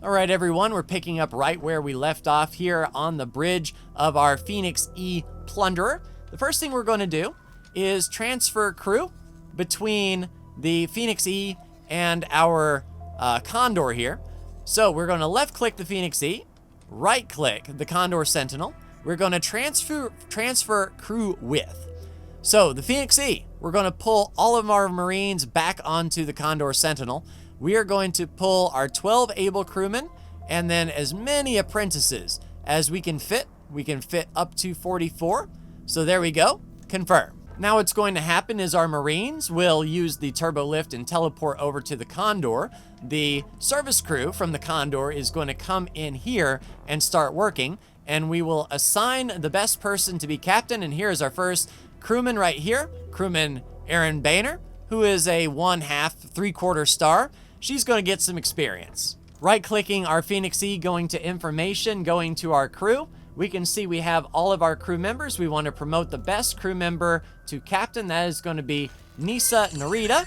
All right, everyone, we're picking up right where we left off here on the bridge of our Phoenix E Plunderer. The first thing we're going to do is transfer crew between the Phoenix E and our Condor here. So we're going to left click the Phoenix E, right click the Condor Sentinel. We're going to transfer crew with. So the Phoenix E, we're going to pull all of our Marines back onto the Condor Sentinel. We are going to pull our 12 able crewmen and then as many apprentices as we can fit. We can fit up to 44. So there we go, confirm. Now what's going to happen is our Marines will use the turbo lift and teleport over to the Condor. The service crew from the Condor is going to come in here and start working, and we will assign the best person to be captain. And here is our first crewman right here, crewman Erin Boehner, who is a 1/2, 3/4 star. She's going to get some experience. Right-clicking our Phoenix E, going to information, going to our crew. We can see we have all of our crew members. We want to promote the best crew member to captain. That is going to be Nisa Narita,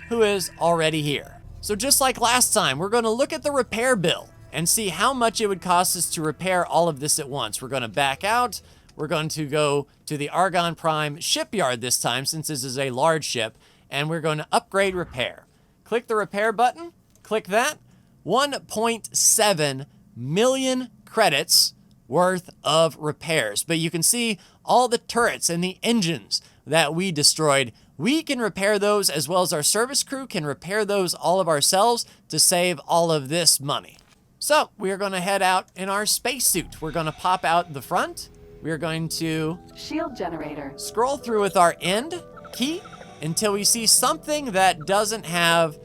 who is already here. So just like last time, we're going to look at the repair bill and see how much it would cost us to repair all of this at once. We're going to back out. We're going to go to the Argon Prime shipyard this time, since this is a large ship, and we're going to upgrade repair. Click the repair button, click that. 1.7 million credits worth of repairs. But you can see all the turrets and the engines that we destroyed. We can repair those, as well as our service crew can repair those all of ourselves to save all of this money. So we are going to head out in our spacesuit. We're going to pop out the front. We are going to shield generator. Scroll through with our end key until we see something that doesn't have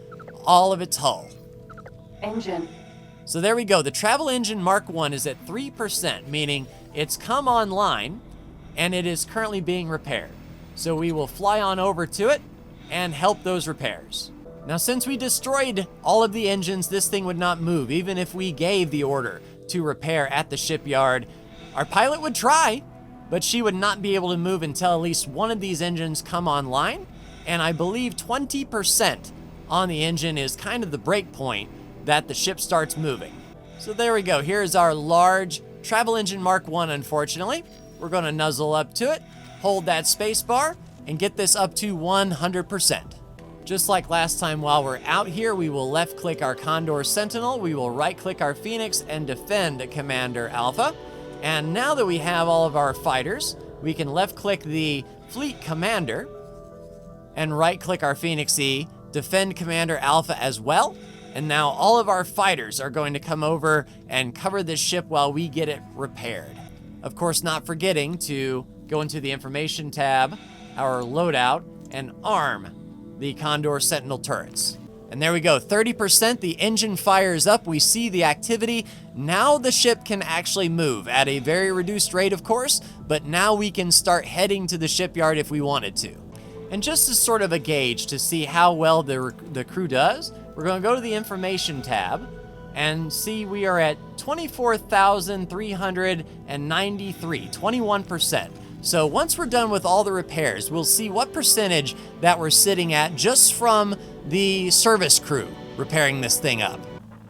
all of its hull. Engine. So there we go. The travel engine Mark 1 is at 3%, meaning it's come online and it is currently being repaired. So we will fly on over to it and help those repairs. Now, since we destroyed all of the engines, this thing would not move, even if we gave the order to repair at the shipyard. Our pilot would try, but she would not be able to move until at least one of these engines come online. And I believe 20% on the engine is kind of the break point that the ship starts moving. So there we go. Here's our large travel engine Mark 1, unfortunately. We're going to nuzzle up to it, hold that space bar, and get this up to 100%. Just like last time, while we're out here, we will left-click our Condor Sentinel, we will right-click our Phoenix, and defend Commander Alpha. And now that we have all of our fighters, we can left-click the Fleet Commander, and right-click our Phoenix E, defend Commander Alpha as well. And now all of our fighters are going to come over and cover this ship while we get it repaired. Of course, not forgetting to go into the information tab, our loadout, and arm the Condor Sentinel turrets. And there we go, 30%, the engine fires up, we see the activity. Now the ship can actually move at a very reduced rate, of course, but now we can start heading to the shipyard if we wanted to. And just as sort of a gauge to see how well the crew does, we're going to go to the information tab and see we are at 24,393, 21%. So once we're done with all the repairs, we'll see what percentage that we're sitting at just from the service crew repairing this thing up.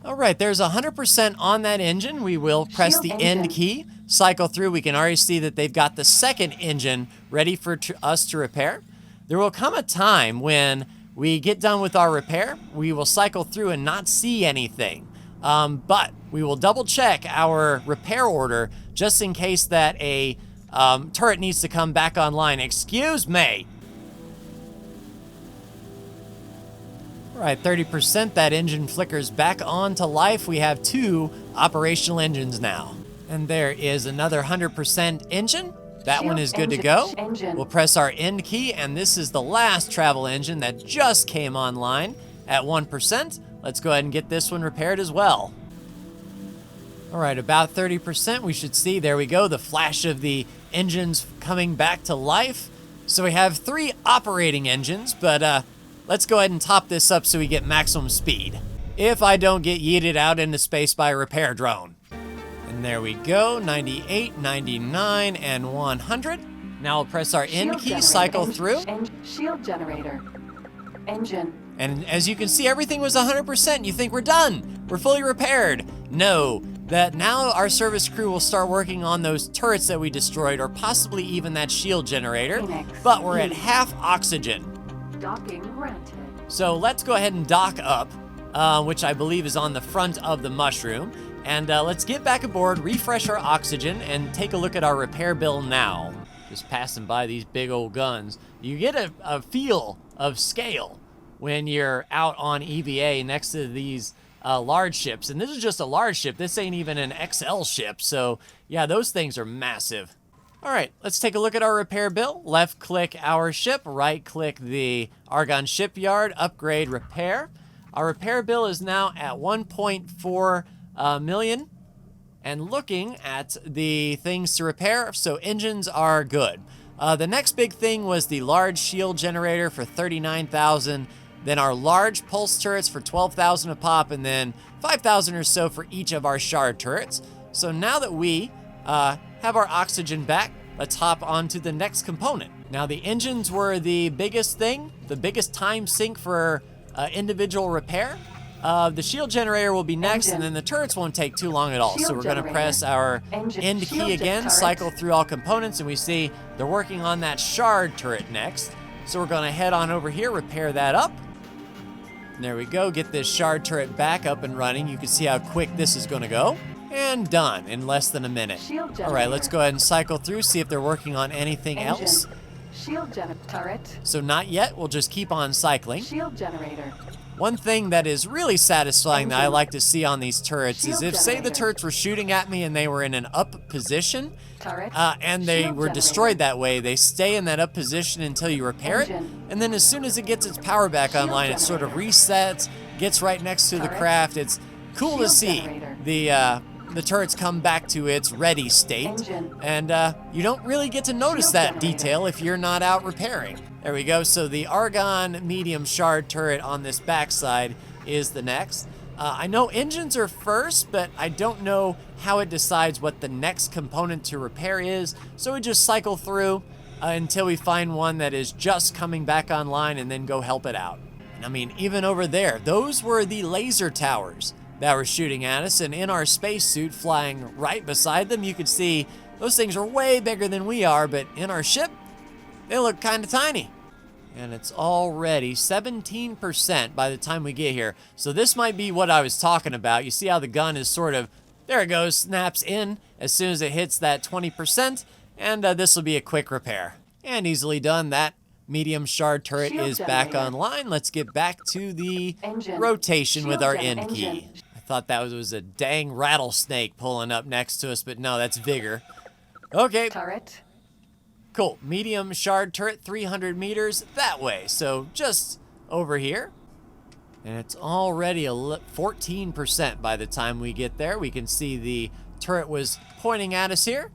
All right, there's 100% on that engine. We will press the end key, cycle through. We can already see that they've got the second engine ready for us to repair. There will come a time when we get done with our repair, we will cycle through and not see anything. But we will double check our repair order just in case that a turret needs to come back online. Excuse me. All right, 30%, that engine flickers back on to life. We have 2 operational engines now. And there is another 100% engine. That one is good to go. We'll press our end key, and this is the last travel engine that just came online at 1%. Let's go ahead and get this one repaired as well. All right, about 30%, we should see, there we go, the flash of the engines coming back to life. So we have 3 operating engines, but let's go ahead and top this up so we get maximum speed. If I don't get yeeted out into space by a repair drone. And there we go, 98, 99, and 100. Now we'll press our end key, cycle through. Shield generator. Engine. And as you can see, everything was 100%. You think we're done, we're fully repaired. No, that now our service crew will start working on those turrets that we destroyed, or possibly even that shield generator. But we're at half oxygen. Docking granted. So let's go ahead and dock up, which I believe is on the front of the mushroom. And let's get back aboard, refresh our oxygen, and take a look at our repair bill now. Just passing by these big old guns. You get a feel of scale when you're out on EVA next to these large ships. And this is just a large ship. This ain't even an XL ship. So yeah, those things are massive. All right, let's take a look at our repair bill. Left click our ship, right click the Argonne shipyard, upgrade repair. Our repair bill is now at 1.4 million. And looking at the things to repair, so engines are good. The next big thing was the large shield generator for 39,000. Then our large pulse turrets for 12,000 a pop, and then 5,000 or so for each of our shard turrets. So now that we have our oxygen back, let's hop on to the next component. Now the engines were the biggest thing, the biggest time sink for individual repair. The shield generator will be next, and then the turrets won't take too long at all. So we're going to press our end key again, cycle through all components, and we see they're working on that shard turret next. So we're going to head on over here, repair that up. And there we go, get this shard turret back up and running. You can see how quick this is going to go. And done in less than a minute. All right, let's go ahead and cycle through, see if they're working on anything else. Shield turret. So not yet, we'll just keep on cycling. Shield generator. One thing that is really satisfying that I like to see on these turrets is if, say, the turrets were shooting at me and they were in an up position, and they were destroyed that way, they stay in that up position until you repair it, and then as soon as it gets its power back online, it sort of resets, gets right next to the craft. It's cool to see the turrets come back to its ready state, and you don't really get to notice that detail if you're not out repairing. There we go. So the Argonne medium shard turret on this backside is the next. I know engines are first, but I don't know how it decides what the next component to repair is. So we just cycle through until we find one that is just coming back online, and then go help it out. And I mean, even over there, those were the laser towers that were shooting at us, and in our spacesuit flying right beside them, you could see those things are way bigger than we are, but in our ship, they look kind of tiny. And it's already 17% by the time we get here. So this might be what I was talking about. You see how the gun is sort of, there it goes, snaps in as soon as it hits that 20. And this will be a quick repair. And easily done. That medium shard turret is back online. Let's get back to the rotation with our end key. I thought that was a dang rattlesnake pulling up next to us, but no, that's Vigor. Okay. Turret. Cool. Medium shard turret, 300 meters that way. So just over here. And it's already 14% by the time we get there. We can see the turret was pointing at us here.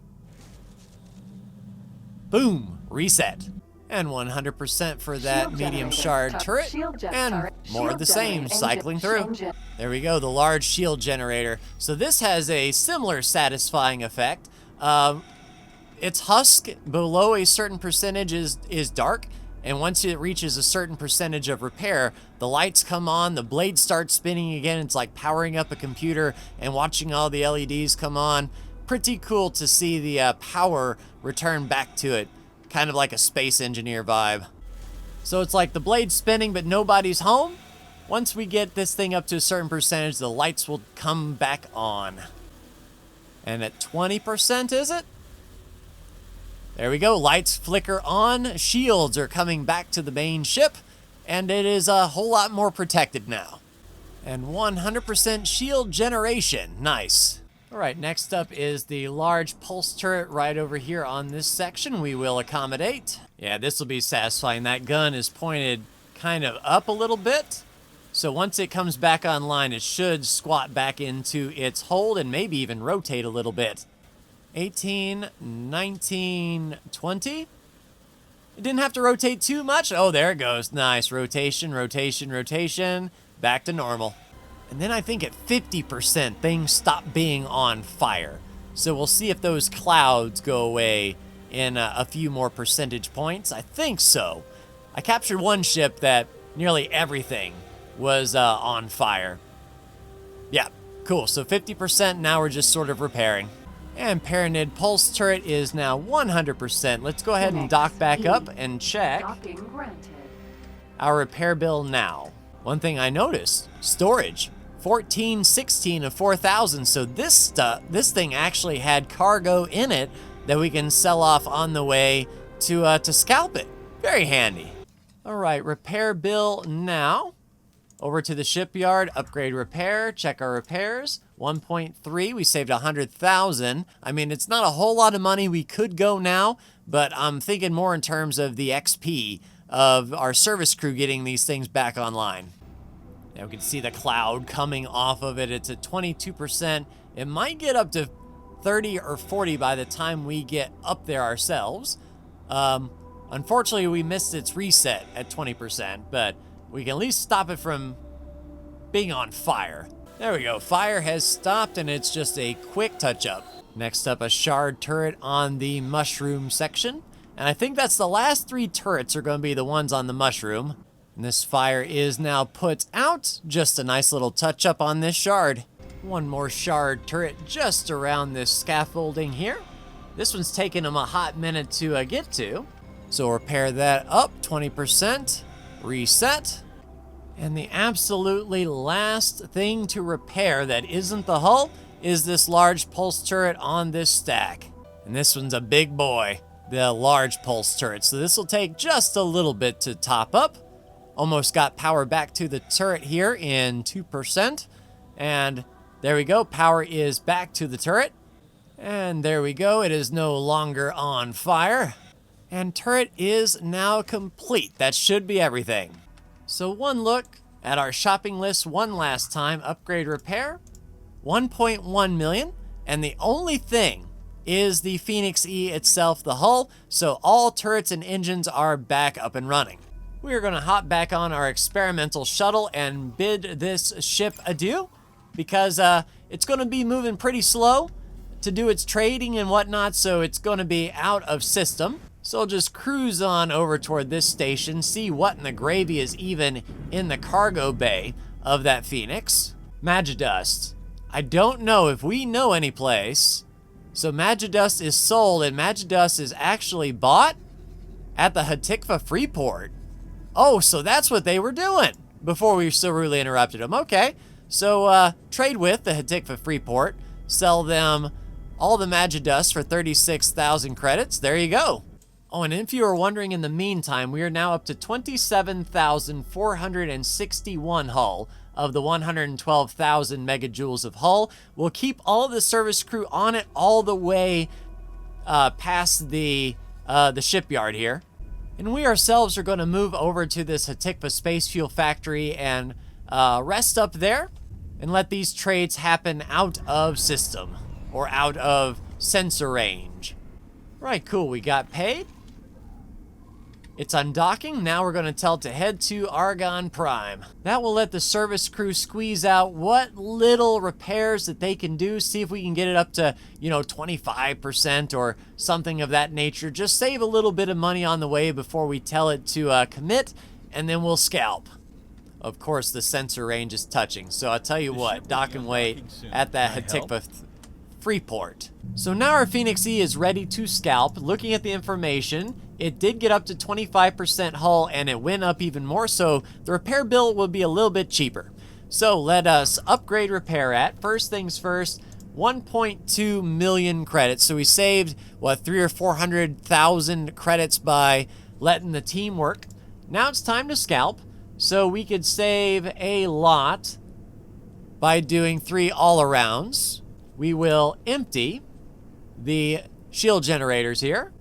Boom. Reset. And 100% for that medium shard turret. And more of the same, cycling through. There we go, the large shield generator. So this has a similar satisfying effect. Its husk below a certain percentage is dark, and once it reaches a certain percentage of repair, the lights come on, the blade starts spinning again. It's like powering up a computer and watching all the LEDs come on. Pretty cool to see the power return back to it, kind of like a space engineer vibe. So it's like the blade's spinning, but nobody's home. Once we get this thing up to a certain percentage, the lights will come back on. And at 20%, is it? There we go, lights flicker on, shields are coming back to the main ship, and it is a whole lot more protected now. And 100% shield generation, nice. All right, next up is the large pulse turret right over here on this section we will accommodate. Yeah, this will be satisfying. That gun is pointed kind of up a little bit. So once it comes back online, it should squat back into its hold and maybe even rotate a little bit. 18, 19, 20. It didn't have to rotate too much. Oh, there it goes. Nice. Rotation, rotation, rotation. Back to normal. And then I think at 50%, things stop being on fire. So we'll see if those clouds go away in a few more percentage points. I think so. I captured one ship that nearly everything was on fire. Yeah, cool. So 50%, now we're just sort of repairing. And Paranid Pulse Turret is now 100%. Let's go ahead and dock back up and check Docking granted. our repair bill now. One thing I noticed, storage, 1416 of 4,000. So this thing actually had cargo in it that we can sell off on the way to scalp it. Very handy. All right, repair bill now. Over to the shipyard, upgrade repair, check our repairs. 1.3, we saved 100,000. I mean, it's not a whole lot of money. We could go now, but I'm thinking more in terms of the XP of our service crew getting these things back online. Now we can see the cloud coming off of it. It's at 22%. It might get up to 30 or 40 by the time we get up there ourselves. Unfortunately, we missed its reset at 20%, but we can at least stop it from being on fire. There we go. Fire has stopped, and it's just a quick touch-up. Next up, a shard turret on the mushroom section. And I think that's the last 3 turrets are going to be the ones on the mushroom. And this fire is now put out. Just a nice little touch-up on this shard. One more shard turret just around this scaffolding here. This one's taking them a hot minute to get to. So repair that up, 20%. Reset. And the absolutely last thing to repair that isn't the hull is this large pulse turret on this stack. And this one's a big boy, the large pulse turret. So this will take just a little bit to top up. Almost got power back to the turret here in 2%. And there we go, power is back to the turret. And there we go, it is no longer on fire. And turret is now complete. That should be everything. So one look at our shopping list one last time. Upgrade repair, 1.1 million. And the only thing is the Phoenix E itself, the hull. So all turrets and engines are back up and running. We are going to hop back on our experimental shuttle and bid this ship adieu, because it's going to be moving pretty slow to do its trading and whatnot. So it's going to be out of system. So I'll just cruise on over toward this station, see what in the gravy is even in the cargo bay of that Phoenix. Magidust. I don't know if we know any place. So Magidust is sold, and Magidust is actually bought at the Hatikva Freeport. Oh, so that's what they were doing before we so rudely interrupted them. Okay, so trade with the Hatikva Freeport, sell them all the Magidust for 36,000 credits. There you go. Oh, and if you were wondering, in the meantime, we are now up to 27,461 hull of the 112,000 megajoules of hull. We'll keep all of the service crew on it all the way past the shipyard here. And we ourselves are going to move over to this Hatikva Space Fuel Factory and rest up there and let these trades happen out of system or out of sensor range. Right, cool. We got paid. It's undocking. Now we're going to tell it to head to Argon Prime. That will let the service crew squeeze out what little repairs that they can do. See if we can get it up to, 25% or something of that nature. Just save a little bit of money on the way before we tell it to commit, and then we'll scalp. Of course, the sensor range is touching. So I'll tell you what, dock and wait at that Hatikva Freeport. So now our Phoenix E is ready to scalp. Looking at the information, it did get up to 25% hull, and it went up even more, so the repair bill will be a little bit cheaper. So let us upgrade repair at. First things first, 1.2 million credits. So we saved, 300,000 or 400,000 credits by letting the team work. Now it's time to scalp. So we could save a lot by doing 3 all-arounds. We will empty the shield generators here.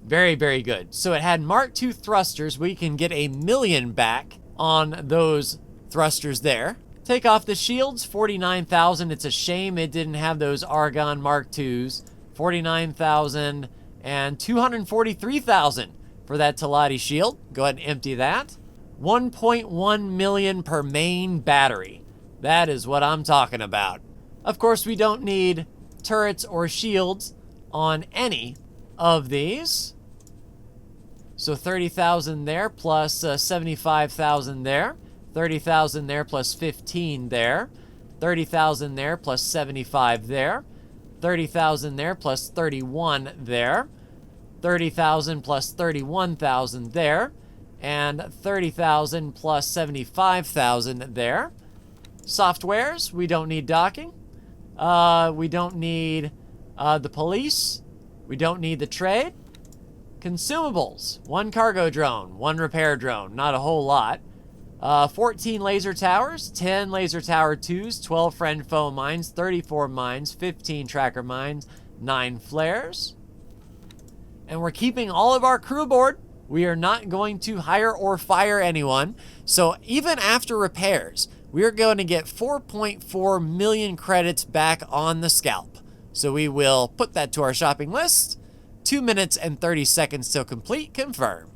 Very, very good. So it had Mark II thrusters. We can get 1 million back on those thrusters there. Take off the shields, 49,000. It's a shame it didn't have those Argon Mark IIs. 49,000 and 243,000 for that Talati shield. Go ahead and empty that. 1.1 million per main battery. That is what I'm talking about. Of course, we don't need turrets or shields on any of these. So 30,000 there plus 75,000 there. 30,000 there plus 15 there. 30,000 there plus 75 there. 30,000 there plus 31 there. 30,000 plus 31,000 there. And 30,000 plus 75,000 there. Softwares, we don't need docking. We don't need the police. We don't need the trade. Consumables, 1 cargo drone, 1 repair drone, not a whole lot. 14 laser towers, 10 laser tower 2s, 12 friend foe mines, 34 mines, 15 tracker mines, 9 flares. And we're keeping all of our crew aboard. We are not going to hire or fire anyone. So even after repairs, we are going to get 4.4 million credits back on the scalp. So we will put that to our shopping list. 2 minutes and 30 seconds till complete, confirm.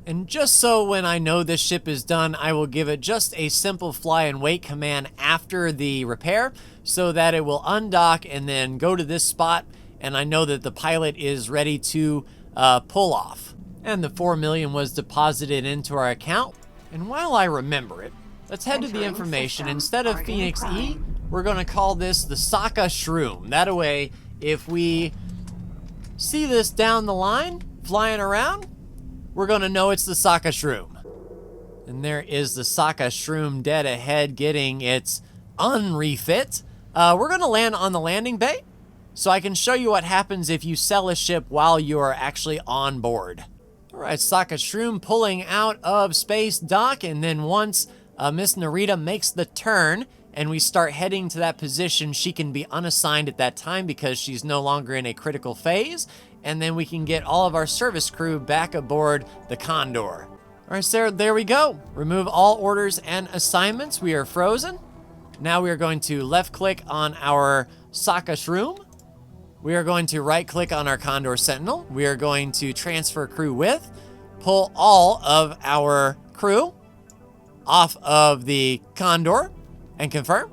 And just so when I know this ship is done, I will give it just a simple fly and wait command after the repair so that it will undock and then go to this spot, and I know that the pilot is ready to pull off. And the 4 million was deposited into our account. And while I remember it, let's head to the information. Instead of Phoenix E, we're going to call this the Sokka Shroom. That way, if we see this down the line, flying around, we're going to know it's the Sokka Shroom. And there is the Sokka Shroom dead ahead getting its unrefit. We're going to land on the landing bay, so I can show you what happens if you sell a ship while you are actually on board. All right, Sokka Shroom pulling out of space dock, and then once Miss Narita makes the turn and we start heading to that position, she can be unassigned at that time because she's no longer in a critical phase, and then we can get all of our service crew back aboard the Condor. All right, Sarah, there we go. Remove all orders and assignments. We are frozen. Now we are going to left click on our Sokka Shroom. We are going to right click on our Condor Sentinel. We are going to transfer crew with, pull all of our crew off of the Condor, and confirm.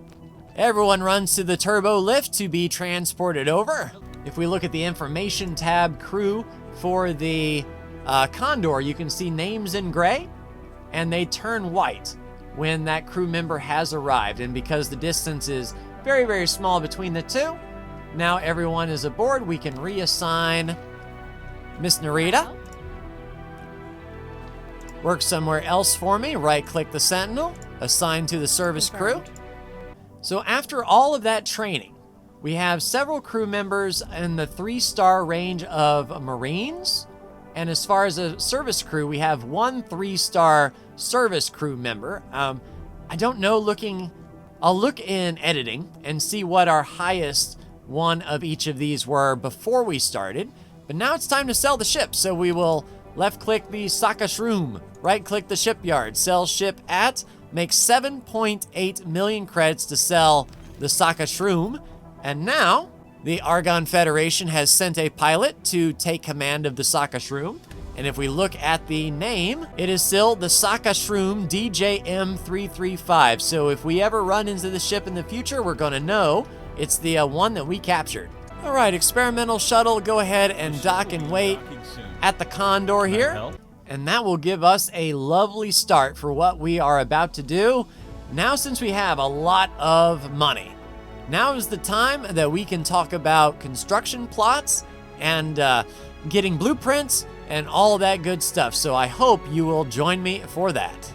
Everyone runs to the turbo lift to be transported over. If we look at the information tab crew for the Condor, you can see names in gray, and they turn white when that crew member has arrived. And because the distance is very, very small between the two, now everyone is aboard. We can reassign Miss Narita. Work somewhere else for me. Right-click the Sentinel. Assign to the service crew. So after all of that training, we have several crew members in the 3-star range of Marines. And as far as a service crew, we have 1 3-star service crew member. I don't know, I'll look in editing and see what our highest one of each of these were before we started. But now it's time to sell the ship. So we will left-click the Sokka Shroom, right-click the shipyard, sell ship at, make 7.8 million credits to sell the Sokka Shroom. And now, the Argon Federation has sent a pilot to take command of the Sokka Shroom. And if we look at the name, it is still the Sokka Shroom DJM335. So if we ever run into the ship in the future, we're going to know it's the one that we captured. All right, experimental shuttle, go ahead and dock and wait at the Condor here. And that will give us a lovely start for what we are about to do. Now, since we have a lot of money, now is the time that we can talk about construction plots and getting blueprints and all of that good stuff. So I hope you will join me for that.